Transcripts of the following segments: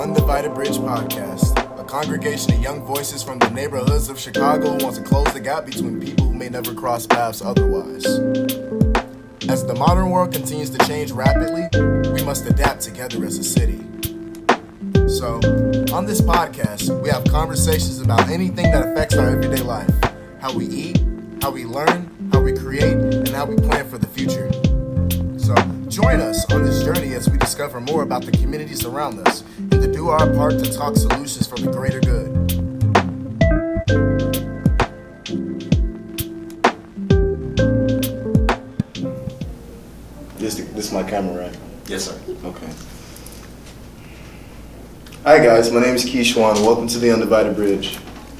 Undivided Bridge podcast, a congregation of young voices from the neighborhoods of Chicago who wants to close the gap between people who may never cross paths otherwise. As the modern world continues to change rapidly, we must adapt together as a city. So, on this podcast, we have conversations about anything that affects our everyday life, how we eat, how we learn, how we create, and how we plan for the future. So, join us on this journey as we discover more about the communities around us and to do our part to talk solutions for the greater good. This is my camera, right? Yes, sir. Okay. Hi guys, my name is Keishjuan. Welcome to the Undivided Bridge.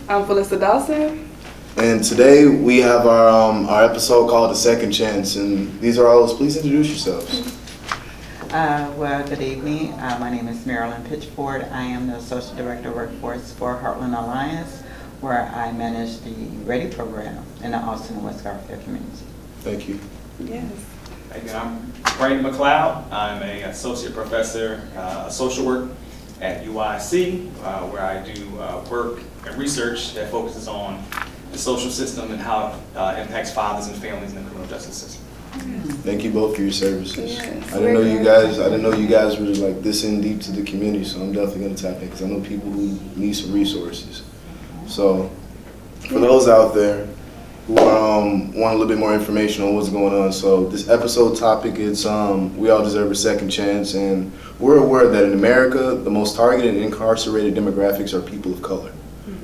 I'm Philissa Dawson. And today we have our episode called The Second Chance, and these are all. Please introduce yourselves. Well, good evening. My name is Marilyn Pitchford. I am the Associate Director of Workforce for Heartland Alliance, where I manage the Ready program in the Austin and West Garfield community. Thank you. Yes. Again, I'm Brandon McCleod. I'm an associate professor of social work at UIC, where I do work and research that focuses on the social system and how it impacts fathers and families in the criminal justice system. Thank you both for your services. Yes. I didn't know you guys were like this in deep to the community, so I'm definitely gonna tap in because I know people who need some resources. So, for those out there who want a little bit more information on what's going on, so this episode topic is we all deserve a second chance, and we're aware that in America the most targeted and incarcerated demographics are people of color.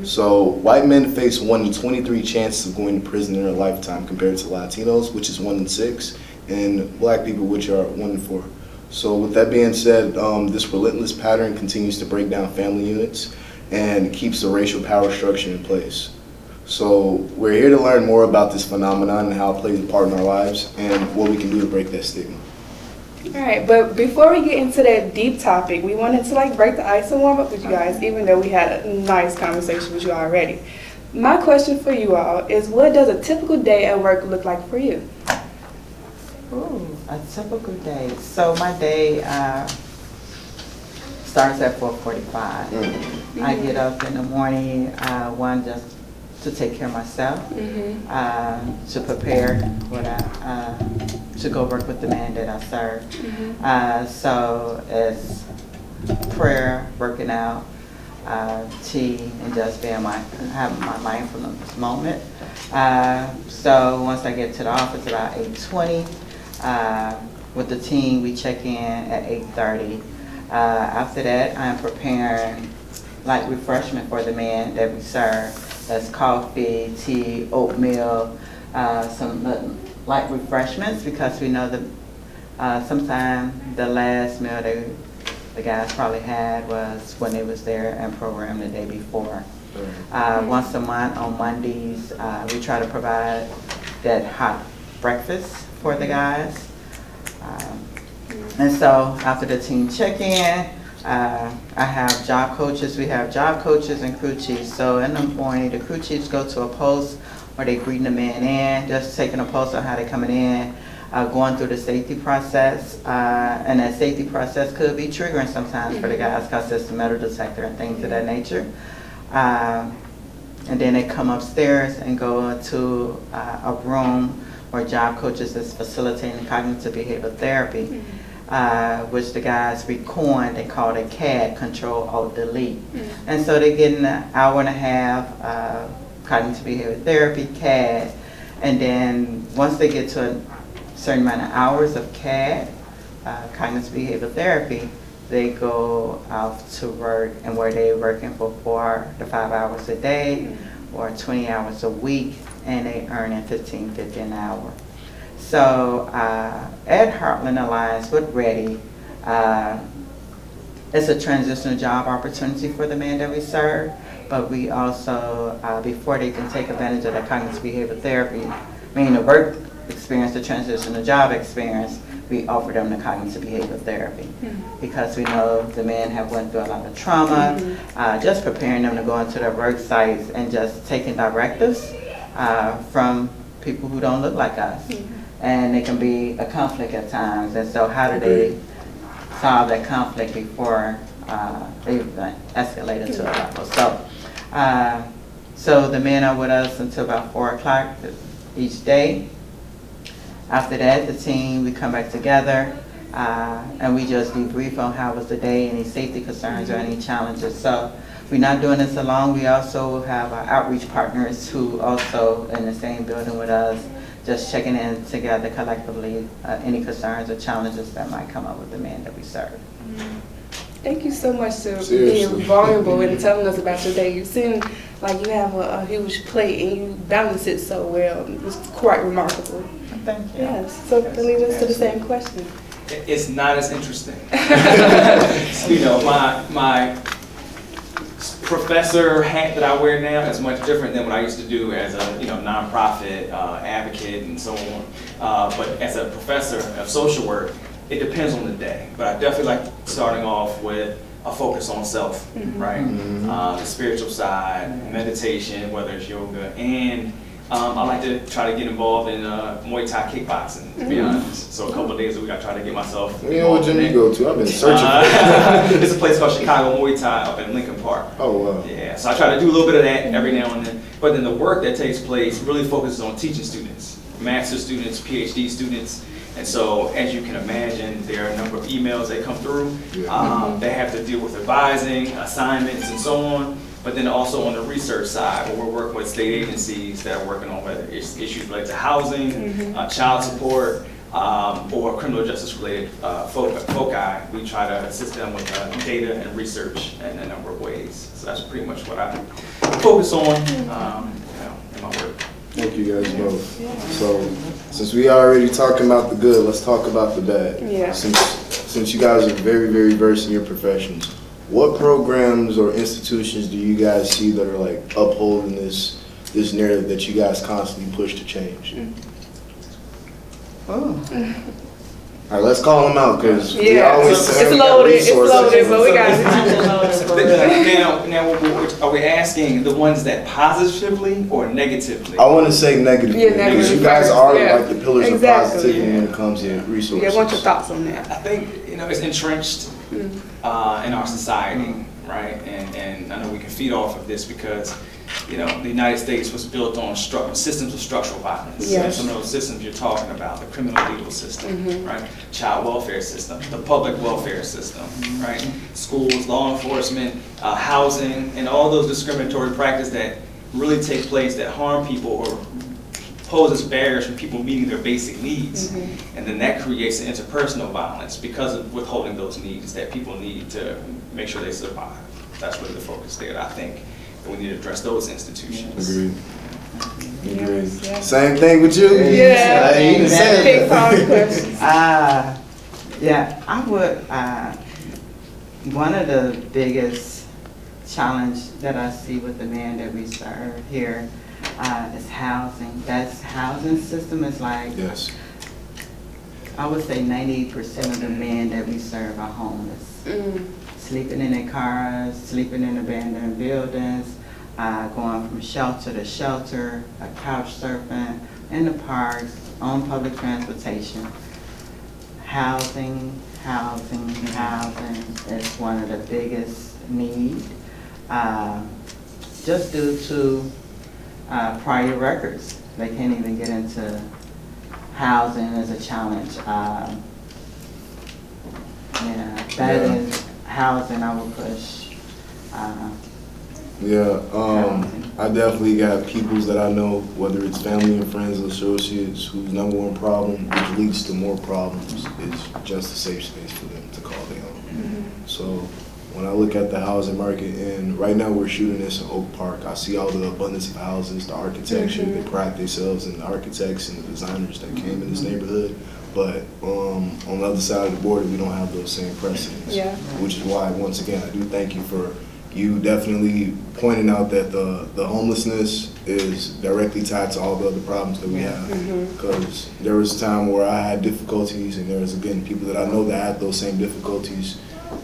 So white men face 1 in 23 chances of going to prison in their lifetime compared to Latinos, which is 1 in 6, and black people, which are 1 in 4. So with that being said, this relentless pattern continues to break down family units and keeps the racial power structure in place. So we're here to learn more about this phenomenon and how it plays a part in our lives and what we can do to break that stigma. All right, but before we get into that deep topic, we wanted to break the ice and warm up with you guys, even though we had a nice conversation with you already. My question for you all is, what does a typical day at work look like for you? Ooh, a typical day. So my day starts at 4:45. I get up in the morning, just to take care of myself, to prepare what to go work with the man that I serve. So it's prayer, working out, tea, and just having my mindfulness moment. So once I get to the office about 8:20, with the team we check in at 8:30. After that, I'm preparing light refreshment for the man that we serve. That's coffee, tea, oatmeal, some light refreshments, because we know that sometimes the last meal the guys probably had was when they was there and programmed the day before. Once a month on Mondays, we try to provide that hot breakfast for the guys. And so after the team check-in, I have job coaches. We have job coaches and crew chiefs. So in the morning, the crew chiefs go to a post where they greeting the men in, just taking a post on how they're coming in, going through the safety process. And that safety process could be triggering sometimes for the guys because it's the metal detector and things of that nature. And then they come upstairs and go to a room where job coaches is facilitating cognitive behavioral therapy. Which the guys record, they call it CAD, Control Alt Delete. And so they get an hour and a half cognitive behavioral therapy, CAD, and then once they get to a certain amount of hours of CAD, cognitive behavioral therapy, they go out to work, and where they're working for 4 to 5 hours a day or 20 hours a week, and they earn $15.50 an hour. So at Heartland Alliance with Ready, it's a transitional job opportunity for the men that we serve, but we also, before they can take advantage of the cognitive behavioral therapy, meaning the work experience, the transitional job experience, we offer them the cognitive behavioral therapy because we know the men have went through a lot of trauma, just preparing them to go into their work sites and just taking directives from people who don't look like us. And it can be a conflict at times. And so how do they solve that conflict before they've escalated to a level. So the men are with us until about 4 o'clock each day. After that, the team, we come back together and we just debrief on how was the day, any safety concerns or any challenges. So we're not doing this alone. We also have our outreach partners who also in the same building with us, just checking in together collectively, any concerns or challenges that might come up with the men that we serve. Thank you so much for Seriously. being vulnerable and telling us about your day. You seem like you have a huge plate and you balance it so well. It's quite remarkable. Thank you. Yes. So that leads us to the same question. It's not as interesting. You know, my professor hat that I wear now is much different than what I used to do as a nonprofit advocate and so on. But as a professor of social work, it depends on the day. But I definitely like starting off with a focus on self, right? The spiritual side, meditation, whether it's yoga, and I like to try to get involved in Muay Thai kickboxing, to be honest. So a couple of days a week I try to get myself. You know what gym you go to? I've been searching for It's a place called Chicago Muay Thai up in Lincoln Park. Oh, wow. Yeah, so I try to do a little bit of that every now and then. But then the work that takes place really focuses on teaching students, master's students, PhD students. And so, as you can imagine, there are a number of emails that come through. They have to deal with advising, assignments, and so on. But then also on the research side, where we're working with state agencies that are working on whether it's issues related to housing, child support, or criminal justice related foci. We try to assist them with data and research in a number of ways. So that's pretty much what I focus on in my work. Thank you guys both. So, since we already talking about the good, let's talk about the bad. Yeah. Since you guys are very, very versed in your professions, what programs or institutions do you guys see that are like upholding this narrative that you guys constantly push to change? Oh. All right, let's call them out because we Yeah. always It's say we got loaded, it's resources. loaded, but we got it. Now, are we asking the ones that positively or negatively? I want to say negative Yeah, because negative you guys first, are yeah. like the pillars Exactly. of positivity when it comes to resources. Yeah, what's your thoughts on that? I think it's entrenched in our society, right? And I know we can feed off of this because the United States was built on systems of structural violence. Yes. And some of those systems you're talking about, the criminal legal system, right? Child welfare system, the public welfare system, right? Schools, law enforcement, housing, and all those discriminatory practices that really take place that harm people or poses barriers for people meeting their basic needs. And then that creates an interpersonal violence because of withholding those needs that people need to make sure they survive. That's really the focus there. I think we need to address those institutions. Agreed. Yes, yes. Same thing with you. Yeah. I ain't even said Big that. pop questions. Yeah, I would, one of the biggest challenge that I see with the men that we serve here is housing. That's housing system is like, Yes. I would say 98% of the men that we serve are homeless. Sleeping in their cars, sleeping in abandoned buildings, going from shelter to shelter, couch surfing, in the parks, on public transportation. Housing is one of the biggest needs, just due to prior records. They can't even get into housing as a challenge. That is housing I would push. I definitely got peoples that I know, whether it's family and friends and associates, whose number one problem, which leads to more problems, is just a safe space for them to call their own. So when I look at the housing market, and right now we're shooting this in Oak Park, I see all the abundance of houses, the architecture, they pride themselves in the architects and the designers that came in this neighborhood. But on the other side of the border, we don't have those same precedents. Yeah. Which is why, once again, I do thank you for you definitely pointing out that the homelessness is directly tied to all the other problems that we have. Because there was a time where I had difficulties, and there was, again, people that I know that had those same difficulties.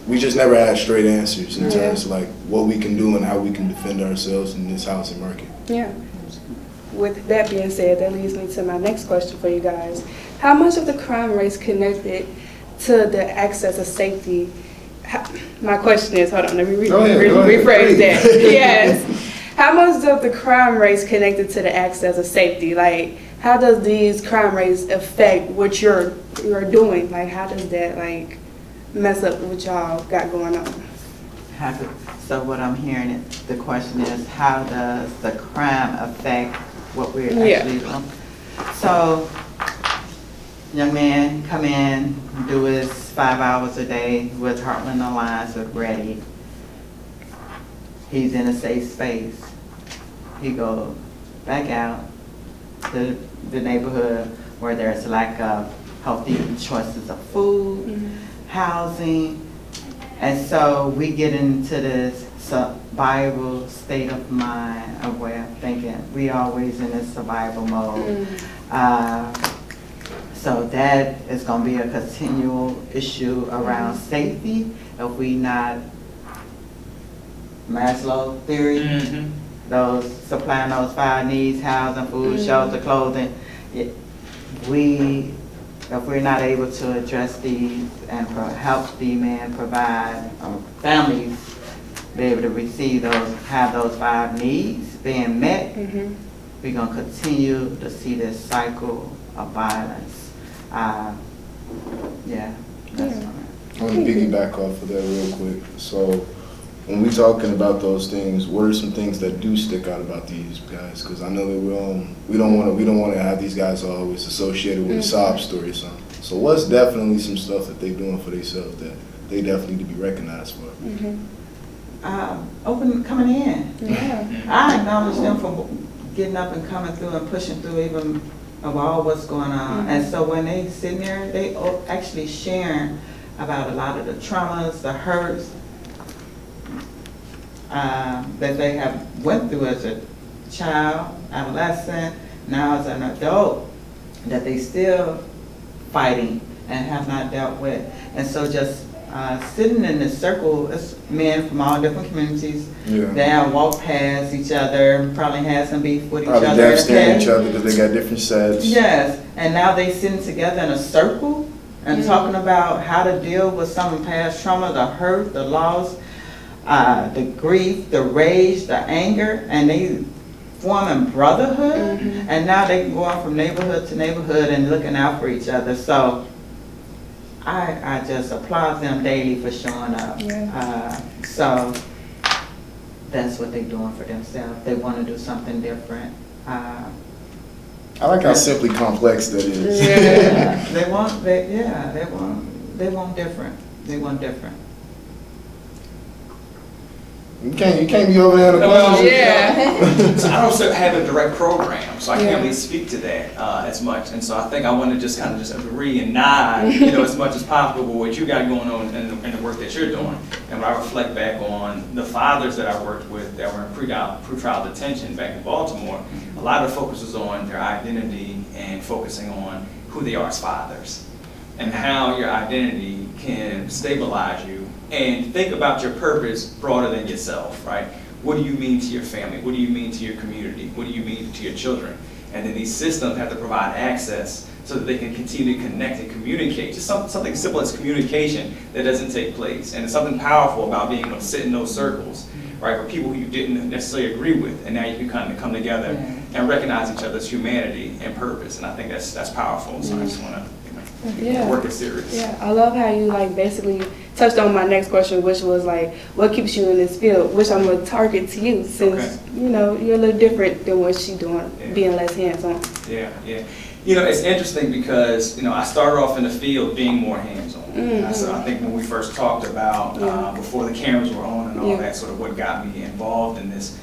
We just never had straight answers in terms of like what we can do and how we can defend ourselves in this housing market. Yeah. With that being said, that leads me to my next question for you guys. How much of the crime rate is connected to the access of safety my question is, hold on, let me Go ahead. rephrase that. Yes. How much does the crime rates connected to the access of safety? Like, how does these crime rates affect what you're doing? Like, how does that like mess up what y'all got going on? So what I'm hearing, the question is, how does the crime affect what we're actually doing? So, young man come in, do his 5 hours a day with Heartland Alliance with Ready. He's in a safe space. He goes back out to the neighborhood where there's lack of healthy choices of food, housing, and so we get into this survival state of mind, of way of thinking. We always in this survival mode. So that is going to be a continual issue around safety if we not Maslow theory, those supplying those 5 needs, housing, food, shelter, clothing. If we're not able to address these and help the man provide families be able to receive those, have those 5 needs being met, we're going to continue to see this cycle of violence. That's I want to piggyback off of that real quick. So when we're talking about those things, what are some things that do stick out about these guys? Because I know that we don't want to have these guys always associated with a sob story or something. So what's definitely some stuff that they're doing for themselves that they definitely need to be recognized for? Coming in. Yeah. I acknowledge them for getting up and coming through and pushing through even of all what's going on. And so when they sitting there, they actually sharing about a lot of the traumas, the hurts that they have went through as a child, adolescent, now as an adult, that they still fighting and have not dealt with. And so just sitting in this circle, it's men from all different communities. They have walked past each other, probably had some beef with each other. Probably devastating each other because they got different sets. Yes, and now they sitting together in a circle and talking about how to deal with some of the past trauma, the hurt, the loss, the grief, the rage, the anger, and they forming brotherhood. And now they can go on from neighborhood to neighborhood and looking out for each other. So I just applaud them daily for showing up. So that's what they're doing for themselves. They want to do something different. I like how simply complex that is. They want different. They want different. You can't be over there in the corner. So I don't have a direct program, so I can't really speak to that as much. And so I think I want to just kind of just agree and nod, as much as possible with what you got going on in the work that you're doing. And when I reflect back on the fathers that I worked with that were in pretrial detention back in Baltimore, a lot of the focus was on their identity and focusing on who they are as fathers and how your identity can stabilize you. And think about your purpose broader than yourself, right? What do you mean to your family? What do you mean to your community? What do you mean to your children? And then these systems have to provide access so that they can continue to connect and communicate. Just something simple as communication that doesn't take place. And there's something powerful about being able to sit in those circles, right, with people who you didn't necessarily agree with, and now you can kind of come together and recognize each other's humanity and purpose. And I think that's powerful. So I just want to work it serious. Yeah, I love how you like basically touched on my next question, which was like, what keeps you in this field? Which I'm gonna target to you, since you're a little different than what she's doing, being less hands-on. Yeah. It's interesting because I started off in the field being more hands-on. So I think when we first talked about before the cameras were on and all that, sort of what got me involved in this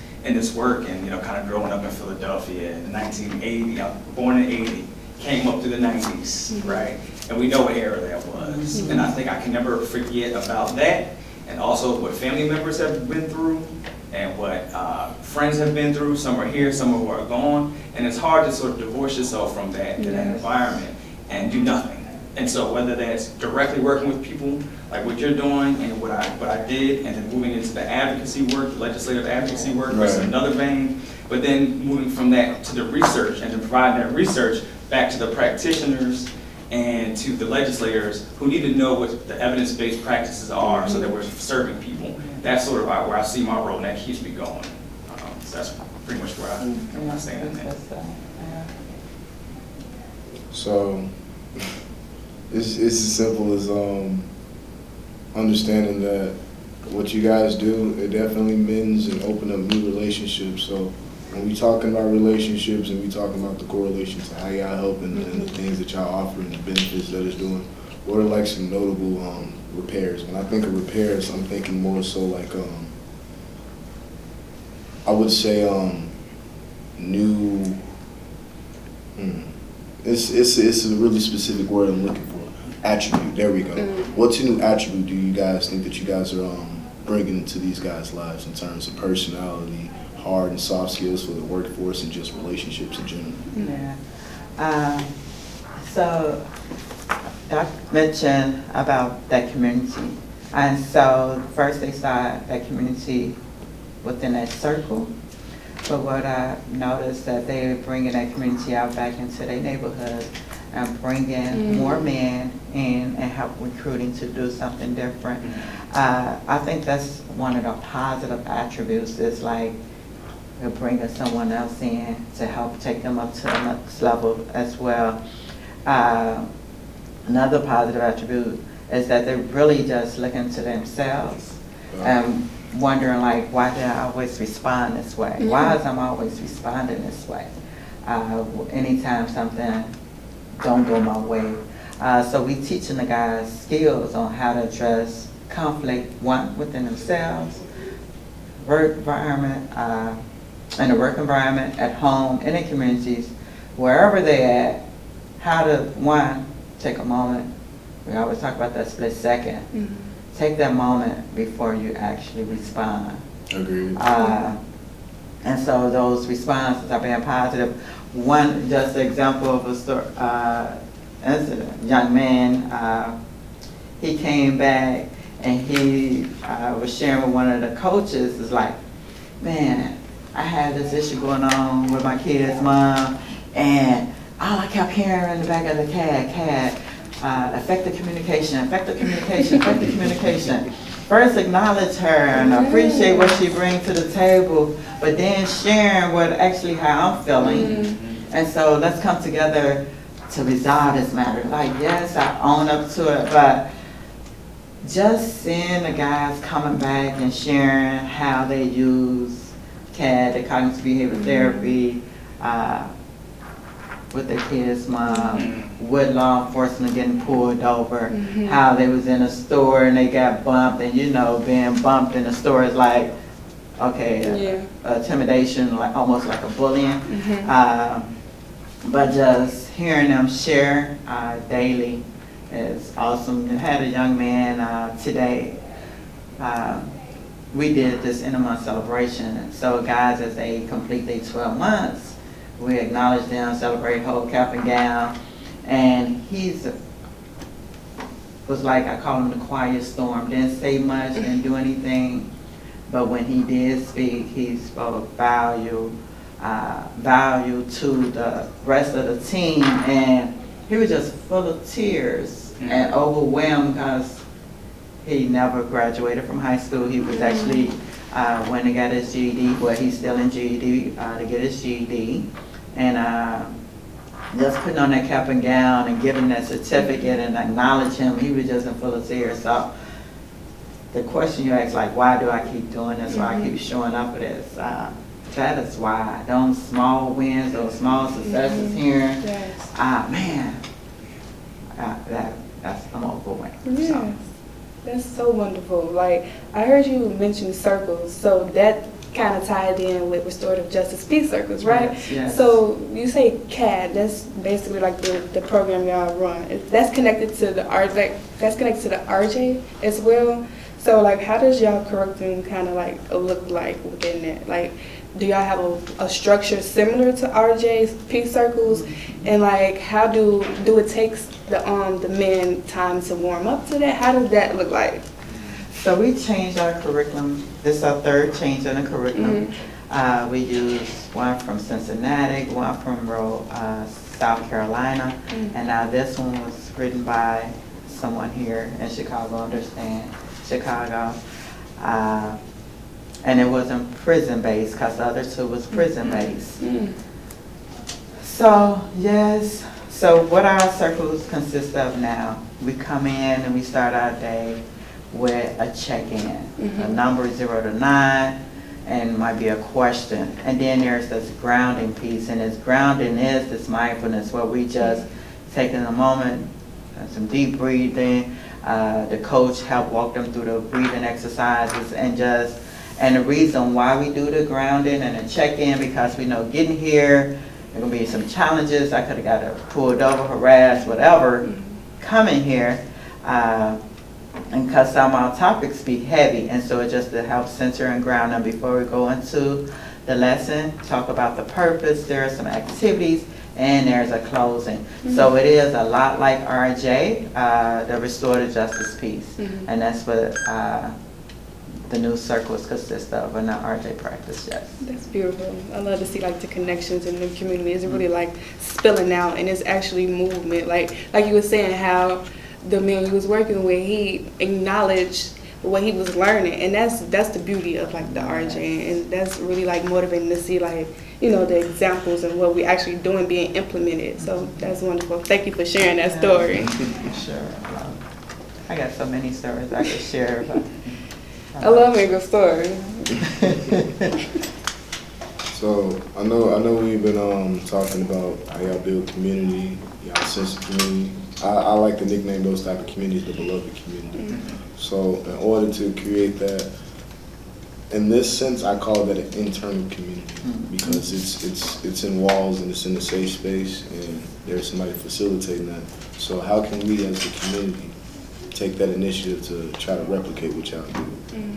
work, and kind of growing up in Philadelphia in 1980. I was born in '80. Came up through the 90s, right? And we know what era that was. And I think I can never forget about that, and also what family members have been through, and what friends have been through. Some are here, some are gone. And it's hard to sort of divorce yourself from that environment and do nothing. And so whether that's directly working with people, like what you're doing and what I did, and then moving into the advocacy work, the legislative advocacy work, that's another vein. But then moving from that to the research, and to provide that research back to the practitioners and to the legislators who need to know what the evidence-based practices are so that we're serving people. That's sort of where I see my role, and that keeps me going. So that's pretty much where I stand in that. So it's as simple as understanding that what you guys do, it definitely mends and open up new relationships. So when we talking about relationships and we talking about the correlation to how y'all help and the things that y'all offer and the benefits that it's doing, what are like some notable repairs? When I think of repairs, I'm thinking more so like I would say new. It's a really specific word I'm looking for. Attribute. There we go. What's a new attribute do you guys think that you guys are bringing into these guys' lives in terms of personality, hard and soft skills for the workforce, and just relationships in general? Yeah. So Doc mentioned about that community, and so first they started that community within that circle. But what I noticed that they were bringing that community out back into their neighborhood and bringing more men in and help recruiting to do something different. I think that's one of the positive attributes is like we're bringing someone else in to help take them up to the next level as well. Another positive attribute is that they're really just looking to themselves and wondering like, why do I always respond this way? Why is I'm always responding this way? Anytime something don't go my way. So we teaching the guys skills on how to address conflict, one, within themselves, work environment, in the work environment, at home, in the communities, wherever they're at, how to, one, take a moment. We always talk about that split second. Take that moment before you actually respond. Agreed. And so those responses are being positive. One, just an example of a story, incident. Young man, he came back and he was sharing with one of the coaches. It's like, man, I had this issue going on with my kid's mom, and all I kept hearing in the back of the CAD, effective communication, effective communication, effective communication. First acknowledge her and appreciate what she brings to the table, but then sharing what actually how I'm feeling. And so let's come together to resolve this matter. Like, yes, I own up to it, but just seeing the guys coming back and sharing how they use CAD, the cognitive behavioral therapy, with their kids' mom, with law enforcement getting pulled over, how they was in a store and they got bumped, and you know, being bumped in a store is like, okay, intimidation, like almost like a bullying. But just hearing them share daily is awesome. I had a young man today, we did this end-of-month celebration, so guys, as they complete their 12 months, we acknowledge them, celebrate whole cap and gown, and was like, I call him the quiet storm, didn't say much, didn't do anything, but when he did speak, he spoke value to the rest of the team, and he was just full of tears and overwhelmed because he never graduated from high school. He was actually when he got his GED, well, he's still in GED to get his GED, and just putting on that cap and gown and giving that certificate and acknowledge him, he was just in full of tears. So the question you asked, like, why do I keep doing this? Why I keep showing up for this? That is why. Those small wins, those small successes here, man, I'm overwhelmed. Yes. So. That's so wonderful. Like, I heard you mention circles, so that kind of tied in with restorative justice peace circles, right? Yes. So you say CAD, that's basically like the program y'all run. That's connected to the RJ as well. So like, how does y'all curriculum kind of like look like within that? Like, do y'all have a structure similar to RJ's peace circles? And like, how do it takes the men time to warm up to that? How does that look like? So we changed our curriculum. This is our third change in the curriculum. We use one from Cincinnati, one from South Carolina. And now this one was written by someone here in Chicago, understand Chicago. And it wasn't prison-based, because the other two was prison-based. So, yes. So what our circles consist of now, we come in and we start our day with a check-in. A number 0 to 9, and might be a question. And then there's this grounding piece, and this grounding is this mindfulness where we just taking a moment, some deep breathing. The coach helped walk them through the breathing exercises, and the reason why we do the grounding and the check-in, because we know getting here, there are gonna be some challenges. I could have got pulled over, harassed, whatever, coming here. And because some of our topics be heavy, and so it just to help center and ground them before we go into the lesson, talk about the purpose. There are some activities, and there's a closing. So it is a lot like RJ, the restorative justice piece, and that's what the new circles consist of, and the RJ practice. Yes. That's beautiful. I love to see like the connections in the community. It's really like spilling out, and it's actually movement. Like you were saying, how the man you was working with, he acknowledged what he was learning, and that's the beauty of like the RJ, and that's really like motivating to see like, you know, the examples and what we actually doing being implemented. So that's wonderful. Thank you for sharing that story. Sure. I got so many stories I could share. But I love a good story. So I know we've been talking about how y'all build community, y'all sense of community. I like to nickname those type of communities the beloved community. So in order to create that, in this sense, I call that an internal community because it's in walls and it's in a safe space, and there's somebody facilitating that. So how can we as a community take that initiative to try to replicate what y'all do?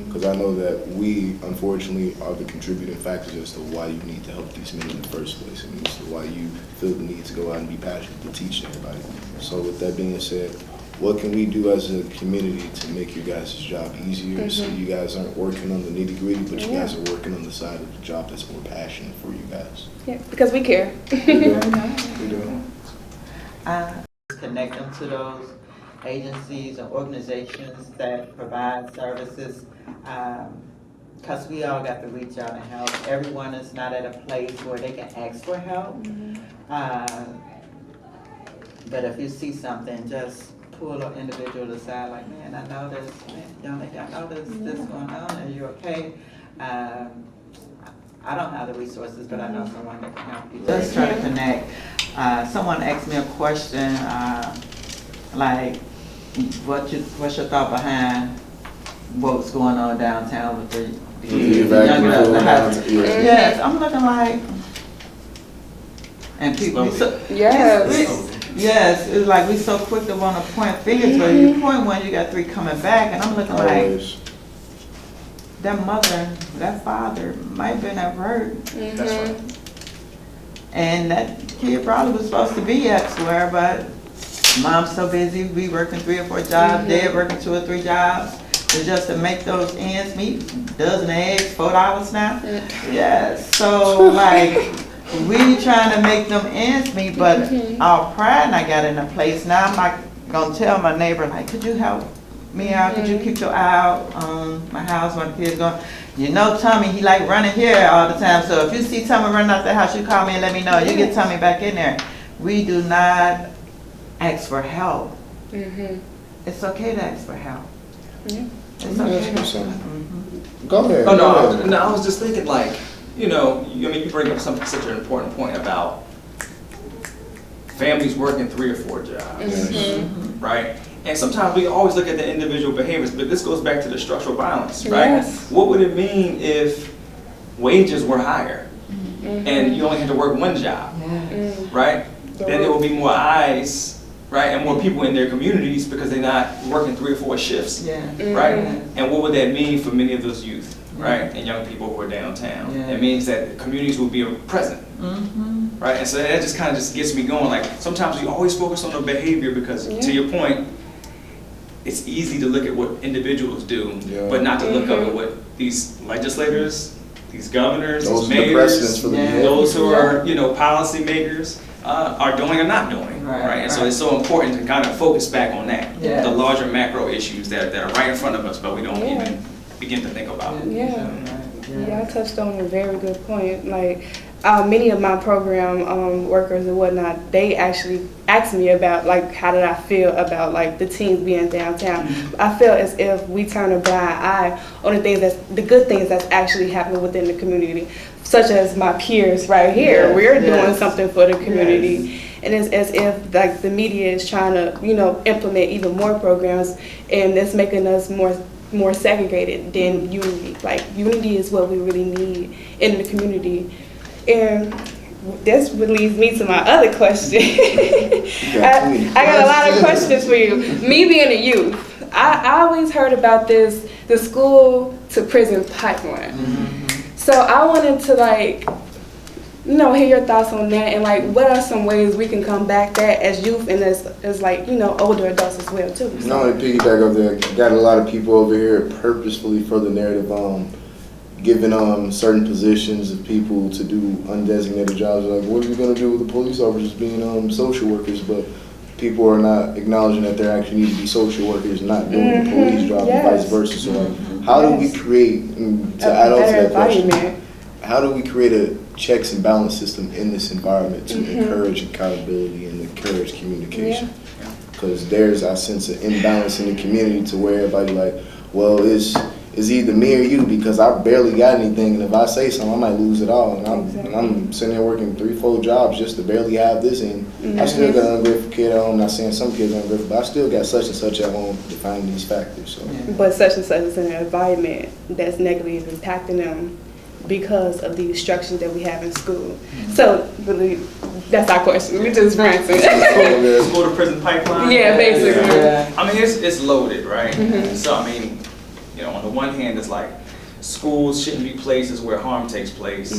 Because I know that we, unfortunately, are the contributing factors as to why you need to help these men in the first place, and as to why you feel the need to go out and be passionate to teach everybody. So with that being said, what can we do as a community to make your guys' job easier so you guys aren't working on the nitty-gritty, but you guys are working on the side of the job that's more passionate for you guys? Yeah, because we care. We do. Connect them to those agencies and organizations that provide services, because we all got to reach out and help. Everyone is not at a place where they can ask for help. But if you see something, just pull an individual aside, like, man, I know this, young lady, I know this going on, are you okay? I don't have the resources, but I know someone that can help you. Just try to connect. Someone asked me a question, like, what's your thought behind what's going on downtown with the young adults? Yes, I'm looking like, and people, yes, it's like we so quick to want to point fingers, but you point one, you got 3 coming back, and I'm looking like, that mother, that father might have been at work. That's right. And that kid probably was supposed to be elsewhere, but mom's so busy, we working 3 or 4 jobs, dad working 2 or 3 jobs. So just to make those ends meet, dozen eggs, $4 now. Yes, so like, we trying to make them ends meet, but our pride I got in a place. Now I'm not gonna tell my neighbor, like, could you help me out? Could you keep your eye out on my house when the kids going? You know Tommy, he like running here all the time. So if you see Tommy running out the house, you call me and let me know. You get Tommy back in there. We do not ask for help. It's okay to ask for help. It's okay. Go ahead. Oh no, I was just thinking, like, you know, you bring up such an important point about families working 3 or 4 jobs, right? And sometimes we always look at the individual behaviors, but this goes back to the structural violence, right? Yes. What would it mean if wages were higher and you only had to work 1 job, right? Then there will be more eyes, right, and more people in their communities because they're not working 3 or 4 shifts, right? And what would that mean for many of those youth, right, and young people who are downtown? It means that communities will be present, right? And so that just kind of just gets me going. Like, sometimes we always focus on the behavior because, to your point, it's easy to look at what individuals do, but not to look up at what these legislators, these governors, these mayors, those who are, you know, policy makers, are doing or not doing, right? And so it's so important to kind of focus back on that, the larger macro issues that are right in front of us, but we don't even begin to think about. Yeah, I touched on a very good point. Like, many of my program workers and whatnot, they actually asked me about, like, how did I feel about, like, the teens being downtown. I feel as if we turn a blind eye on the good things that's actually happening within the community, such as my peers right here. We're doing something for the community. And it's as if, like, the media is trying to, you know, implement even more programs, and it's making us more segregated than unity. Like, unity is what we really need in the community. And this leads me to my other question. I got a lot of questions for you. Me being a youth, I always heard about the school to prison pipeline. So I wanted to, like, you know, hear your thoughts on that, and, like, what are some ways we can combat that as youth and as like, you know, older adults as well too. So. No, to piggyback up there, got a lot of people over here purposefully for the narrative, giving certain positions of people to do undesignated jobs. Like, what are we gonna do with the police officers being social workers? But people are not acknowledging that there actually need to be social workers not doing the police job and vice versa. So, like, how do we create, to add on to that question, how do we create a checks and balance system in this environment to encourage accountability and encourage communication? Because there's, I sense, an imbalance in the community to where everybody like, well, it's either me or you, because I barely got anything, and if I say something, I might lose it all. And I'm sitting there working 3-4 jobs just to barely have this, and I still got an ungrateful kid at home. I'm not saying some kids are ungrateful, but I still got such and such at home defining these factors. So. But such and such is in an environment that's negatively impacting them because of the instruction that we have in school. So, really, that's our question. We just ranting. School to prison pipeline? Yeah, basically. Yeah. I mean, it's loaded, right? So, I mean, you know, on the one hand, it's like schools shouldn't be places where harm takes place.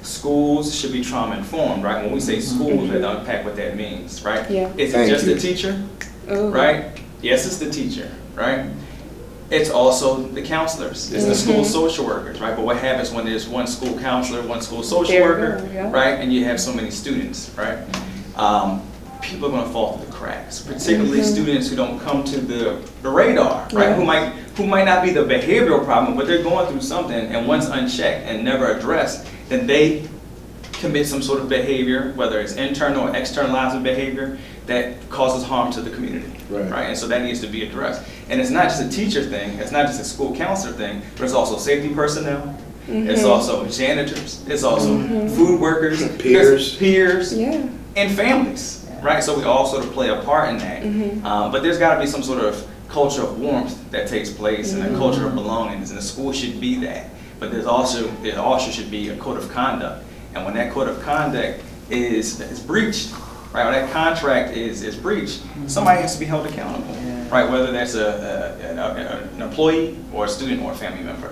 Schools should be trauma informed, right? When we say schools, we have to unpack what that means, right? Is it just the teacher, right? Yes, it's the teacher, right? It's also the counselors, it's the school social workers, right? But what happens when there's one school counselor, one school social worker, right? And you have so many students, right? People are going to fall through the cracks, particularly students who don't come to the radar, right? Who might not be the behavioral problem, but they're going through something, and once unchecked and never addressed, then they commit some sort of behavior, whether it's internal or externalizing behavior, that causes harm to the community, right? And so that needs to be addressed. And it's not just a teacher thing, it's not just a school counselor thing, but it's also safety personnel, it's also janitors, it's also food workers, peers, and families, right? So we all sort of play a part in that. But there's got to be some sort of culture of warmth that takes place, and a culture of belongings, and the school should be that. But there also should be a code of conduct. And when that code of conduct is breached, right, when that contract is breached, somebody has to be held accountable, right, whether that's an employee or a student or a family member.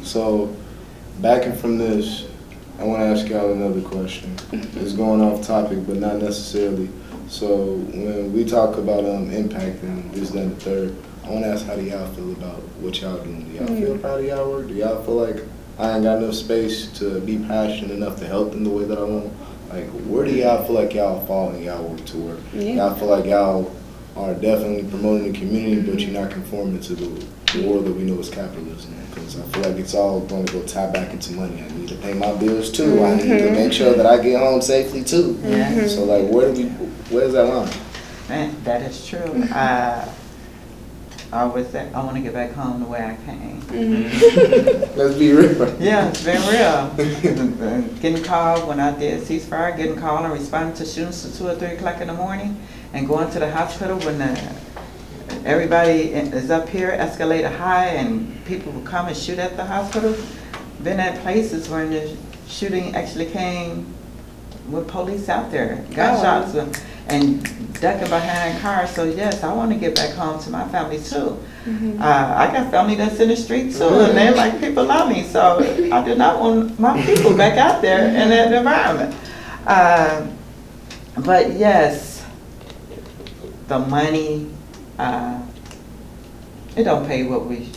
So, backing from this, I want to ask y'all another question. It's going off topic, but not necessarily. So, when we talk about impacting this, that, and the third, I want to ask, how do y'all feel about what y'all doing? Do y'all feel proud of y'all work? Do y'all feel like I ain't got enough space to be passionate enough to help them the way that I want? Like, where do y'all feel like y'all fall in y'all work to work? Y'all feel like y'all are definitely promoting the community, but you're not conforming to the world that we know is capitalism? Because I feel like it's all going to go tie back into money. I need to pay my bills too. I need to make sure that I get home safely too. So, like, where's that line? Man, that is true. I always say, I want to get back home the way I came. Let's be real. Yeah, it's been real. Getting called when I did ceasefire, getting called and responding to shootings to 2 or 3 o'clock in the morning, and going to the hospital when everybody is up here, escalator high, and people will come and shoot at the hospital. Been at places where the shooting actually came with police out there, gunshots. And ducking behind cars. So yes, I want to get back home to my family too. I got family that's in the street too, and they're like, people love me. So I do not want my people back out there in that environment. But yes, the money, it don't pay what we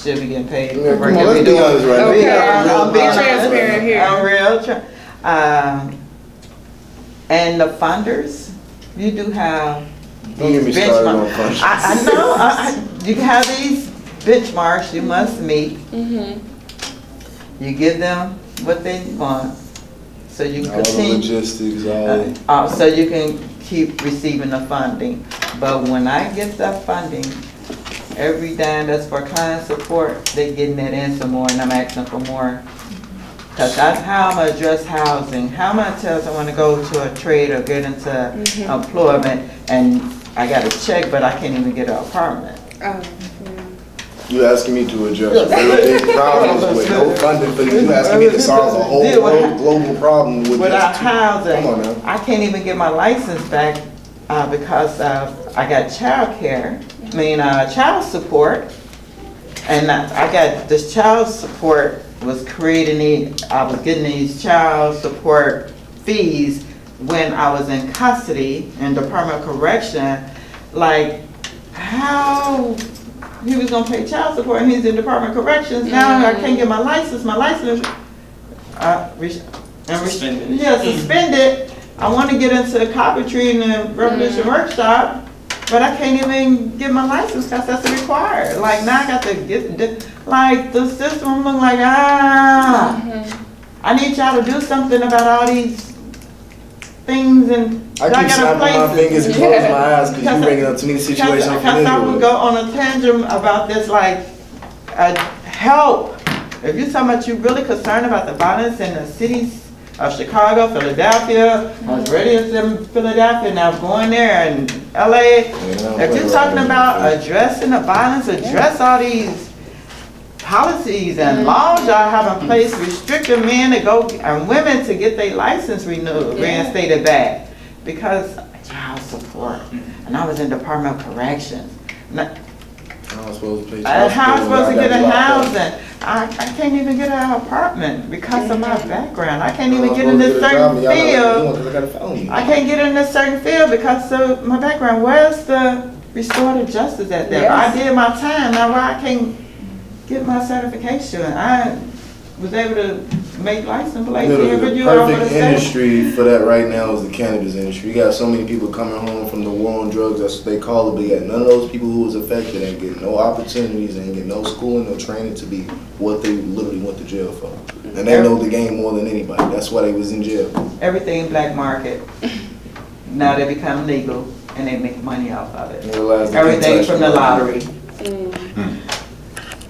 should be getting paid. Yeah, for work come on, that we let's be do. honest right now. Okay, I'm being transparent here. I'm real. And the funders, you do have. Don't get me these started on benchmarks. funders. I know. You have these benchmarks you must meet. You give them what they want, so you can All the continue. logistics, So you can keep receiving the funding. But when I get the funding, every dime that's for client support, they getting that in some more, and I'm asking for more. Because that's how I'm gonna address housing. How am I gonna tell someone to go to a trade or get into employment, and I got a check, but I can't even get an apartment? You asking me to address real big problems with no funding for you. You asking me to solve a whole global problem with Without just housing, Come on now. I can't even get my license back because I got child support, and I got this child support was I was getting these child support fees when I was in custody in Department of Correction. Like, how he was gonna pay child support and he's in Department of Corrections. Now I can't get my license. Suspended. Suspended. I want to get into carpentry in the Revolution Workshop, but I can't even get my license because that's required. Like, now I got to get, like, the system look like, I need y'all to do something about all these things, and I keep snapping my fingers and closing my eyes because you bringing up too many situations I'm Because I familiar would with. go on a tangent about this, like, help. If you're talking about you really concerned about the violence in the cities of Chicago, Philadelphia, I was ready in Philadelphia, now I'm going there, and LA. If you're talking about addressing the violence, address all these policies and laws y'all have in place restricting men to go and women to get their license renewed, reinstated back because child support. And I was in Department of Corrections. How am I supposed to pay How am I child supposed to support get when a I gotta be locked up? housing? I can't even get an apartment because of my background. I can't even get in this certain field. I can't get in this certain field because of my background. Where's the restorative justice at there? I did my time. Now why I can't get my certification? I was able to make license plates here, but The you over the perfect state. industry for that right now is the cannabis industry. You got so many people coming home from the war on drugs, that's what they call it, but yet none of those people who was affected ain't getting no opportunities, ain't getting no schooling, no training to be what they literally went to jail for. And they know the game more than anybody. That's why they was in jail. Everything black market. Now they become legal and they make money off of it. Everything from the lottery.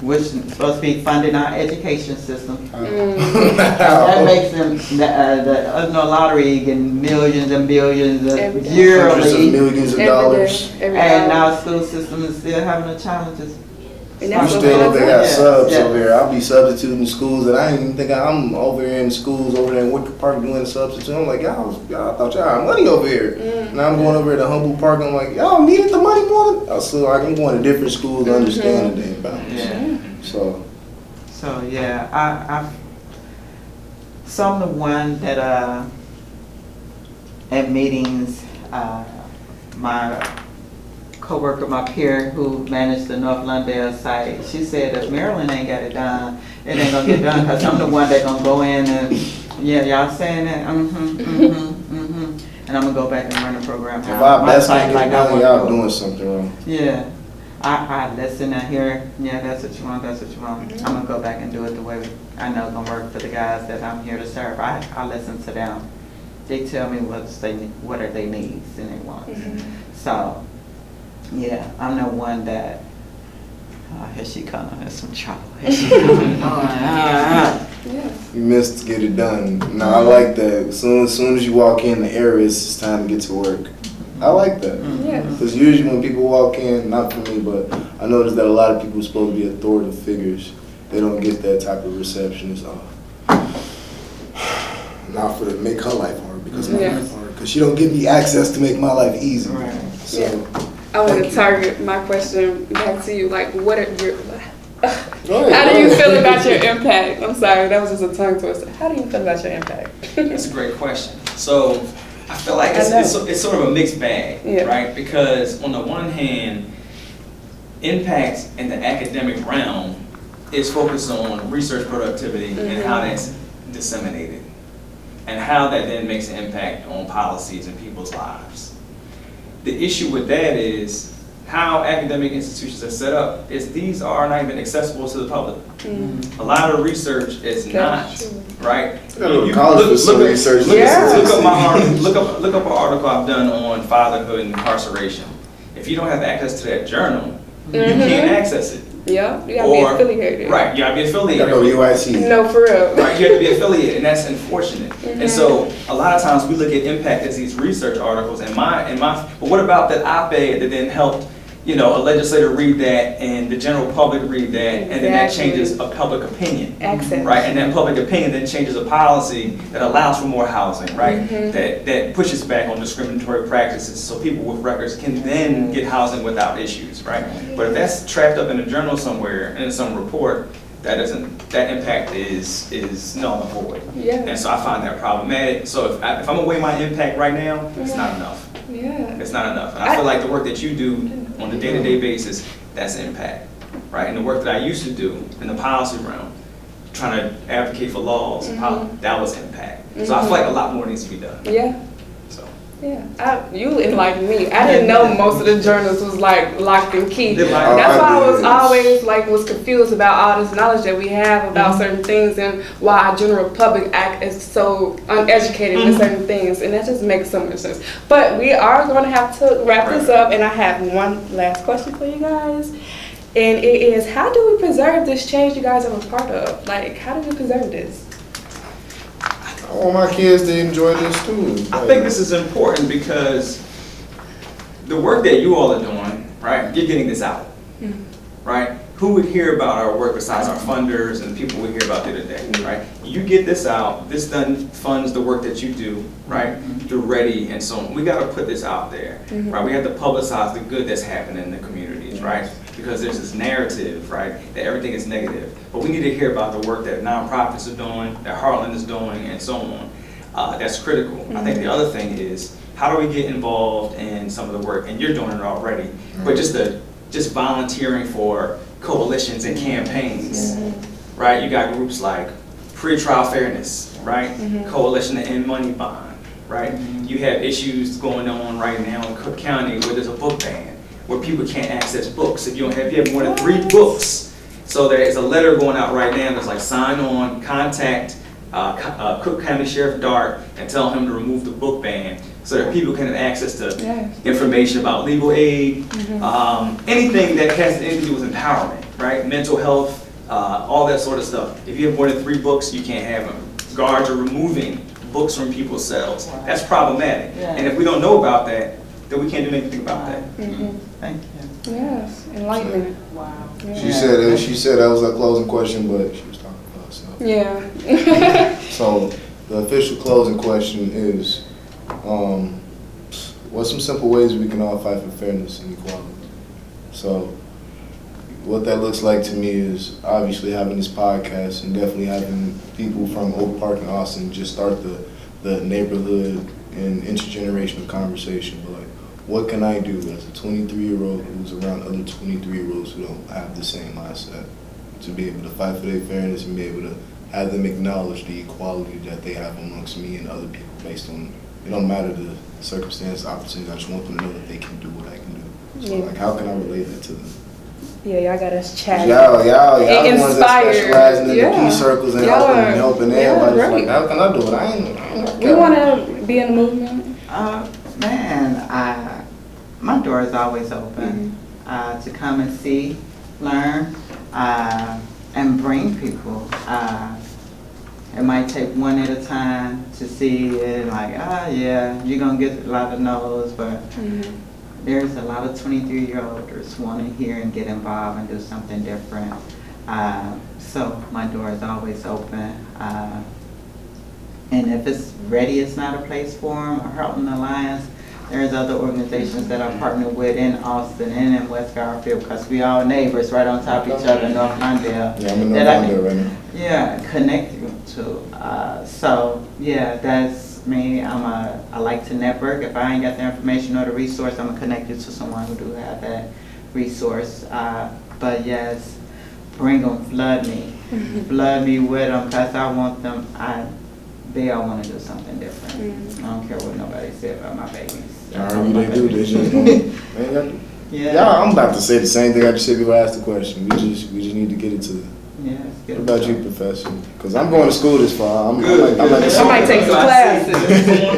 Which is supposed to be funding our education system. That makes them, the lottery getting millions and billions Hundreds of yearly. millions of dollars. And our school system is still having the challenges. And You that's what still over there got Yeah. subs Yeah. over there. I'll be substituting schools, and I ain't even think I'm over here in schools over there in Wicker Park doing the substitute. I'm like, y'all thought y'all had money over here. Now I'm going over here to Humboldt Park, and I'm like, y'all needed the money more than. So I'm going to different schools to understand the damn balance. Yeah. So yeah, so I'm the one that at meetings, my co-worker, my peer who managed the North Lundale site, she said if Mariyln ain't got it done, it ain't gonna get done because I'm the one that gonna go in and, y'all saying that, and I'm gonna go back and run the program. if our best site ain't getting done, y'all doing something wrong. Yeah, I listen and hear, that's what you want, that's what you want. I'm gonna go back and do it the way I know it's gonna work for the guys that I'm here to serve. I listen to them. They tell me what are their needs and they want. So, yeah, I'm the one that, here she comes, there's some trouble. Here she comes. You missed to get it done. No, I like that. As soon as you walk in the area, it's time to get to work. I like that. Because usually when people walk in, not for me, but I noticed that a lot of people are supposed to be authoritative figures. They don't get that type of reception. It's not for to make her life hard because my life hard. Because she don't give me access to make my life easy. Right. So I want to target my question back to you. Like, what are your... Go ahead, How do you feel about your impact? I'm sorry, that was just a tongue twister. How do you feel about your impact? That's a great question. So I feel like it's sort of a mixed bag, right? Because on the one hand, impacts in the academic realm is focused on research productivity and how that's disseminated, and how that then makes an impact on policies and people's lives. The issue with that is how academic institutions are set up is these are not even accessible to the public. A lot of research is not, right? Look up an article I've done on fatherhood and incarceration. If you don't have access to that journal, you can't access it. Yeah, you gotta be affiliated. Right, you gotta be affiliated. No, UIC. No, for real. Right, you have to be affiliated, and that's unfortunate. And so a lot of times we look at impact as these research articles, but what about that op-ed that then helped, a legislator read that and the general public read that, and then that changes a public opinion. Access. Right, and that public opinion then changes a policy that allows for more housing, right? That pushes back on discriminatory practices so people with records can then get housing without issues, right? But if that's trapped up in a journal somewhere, in some report, that impact is null and void. Yeah. And so I find that problematic. So if I'm gonna weigh my impact right now, it's not enough. Yeah. It's not enough. And I feel like the work that you do on a day-to-day basis, that's impact, right? And the work that I used to do in the policy realm, trying to advocate for laws, that was impact. So I feel like a lot more needs to be done. Yeah. So. Yeah, you enlightened me. I didn't know most of the journals was like locked and key. That's why I was always was confused about all this knowledge that we have about certain things and why our general public act is so uneducated with certain things, and that just makes so much sense. But we are going to have to wrap this up, and I have one last question for you guys, and it is: how do we preserve this change you guys are a part of? Like, how do we preserve this? I want my kids to enjoy this too. I think this is important because the work that you all are doing, right, you're getting this out, right? Who would hear about our work besides our funders and the people we hear about day to day, right? You get this out, this then funds the work that you do, right? You're ready and so on. We got to put this out there, right? We have to publicize the good that's happening in the communities, right? Because there's this narrative, right, that everything is negative. But we need to hear about the work that nonprofits are doing, that Mariyln is doing, and so on. That's critical. I think the other thing is, how do we get involved in some of the work? And you're doing it already, but just volunteering for coalitions and campaigns, right? You got groups like Pretrial Fairness, right? Coalition to End Money Bond, right? You have issues going on right now in Cook County where there's a book ban, where people can't access books if you have more than 3 books. So there is a letter going out right now that's like, sign on, contact Cook County Sheriff Dart and tell him to remove the book ban so that people can have access to information about legal aid, anything that has anything to do with empowerment, right? Mental health, all that sort of stuff. If you have more than 3 books, you can't have them. Guards are removing books from people's cells. That's problematic. And if we don't know about that, then we can't do anything about that. Thank you. Yes, enlightenment. Wow. She said that was a closing question, but she was talking about herself. Yeah. So the official closing question is, what's some simple ways we can all fight for fairness and equality? So what that looks like to me is obviously having this podcast and definitely having people from Oak Park and Austin just start the neighborhood and intergenerational conversation. But like, what can I do as a 23-year-old who's around other 23-year-olds who don't have the same mindset to be able to fight for their fairness and be able to have them acknowledge the equality that they have amongst me and other people based on, it don't matter the circumstance, opportunity, I just want them to know that they can do what I can do. So like, how can I relate that to them? Yeah, y'all got us chatting. Y'all the ones that Inspired. specialize in the peace circles and helping everybody. Right. Like, how can I do it? I ain't We want to be in the movement. My door is always open to come and see, learn, and bring people. It might take one at a time to see it, like, you're going to get a lot of no's, but there's a lot of 23-year-olds want to hear and get involved and do something different. So my door is always open. And if it's ready, it's not a place for them. Mariyln Alliance, there's other organizations that I partner with in Austin and in West Garfield, because we all neighbors right on top of each other in North Lawndale. Yeah, I'm in North Lawndale right now. Yeah, connect you to. So yeah, that's me. I like to network. If I ain't got the information or the resource, I'm gonna connect you to someone who do have that resource. But yes, bring them, flood me with them, because I want them, they all want to do something different. I don't care what nobody said about my babies. They do. They just don't. Yeah, I'm about to say the same thing I just said before I asked the question. We just need to get it to the. What about you, Professor? Because I'm going to school this fall. I might take some classes.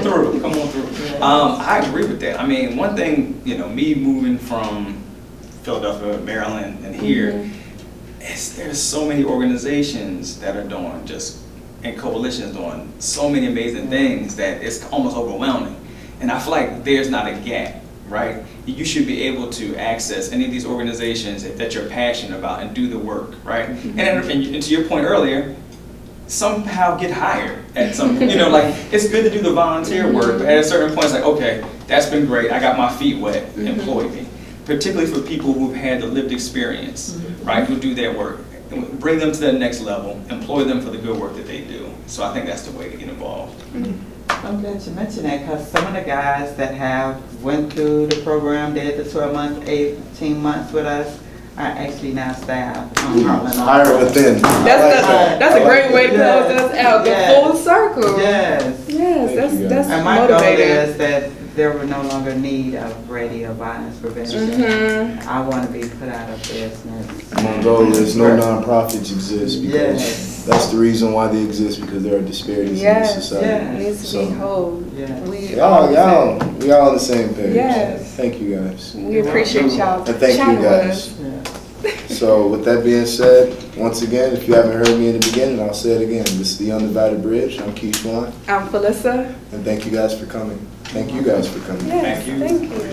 Come on through. I agree with that. I mean, one thing, me moving from Philadelphia, Maryland, and here, there's so many organizations that are doing and coalitions doing so many amazing things that it's almost overwhelming. And I feel like there's not a gap, right? You should be able to access any of these organizations that you're passionate about and do the work, right? And to your point earlier, somehow get hired at some, it's good to do the volunteer work, but at a certain point it's like, okay, that's been great, I got my feet wet, employ me. Particularly for people who've had the lived experience, right, who do their work. Bring them to the next level, employ them for the good work that they do. So I think that's the way to get involved. I'm glad you mentioned that, because some of the guys that have went through the program, did the 12 months, 18 months with us, are actually now staff on Harlan. Higher within. That's a great way to close this out. The full circle. Yes. That's and my motivating. goal is that there will no longer need of radio violence prevention. I want to be put out of business. My goal is no nonprofits exist because that's the reason why they exist, because there are disparities in society. It needs to be whole. We all on the same page. Yes. Thank you guys. We appreciate y'all. And thank you guys. So with that being said, once again, if you haven't heard me in the beginning, I'll say it again. This is the Undivided Bridge. I'm Keishjuan. I'm Phillissa. And thank you guys for coming. Thank you guys for coming. Yes, Thank you. Thank you.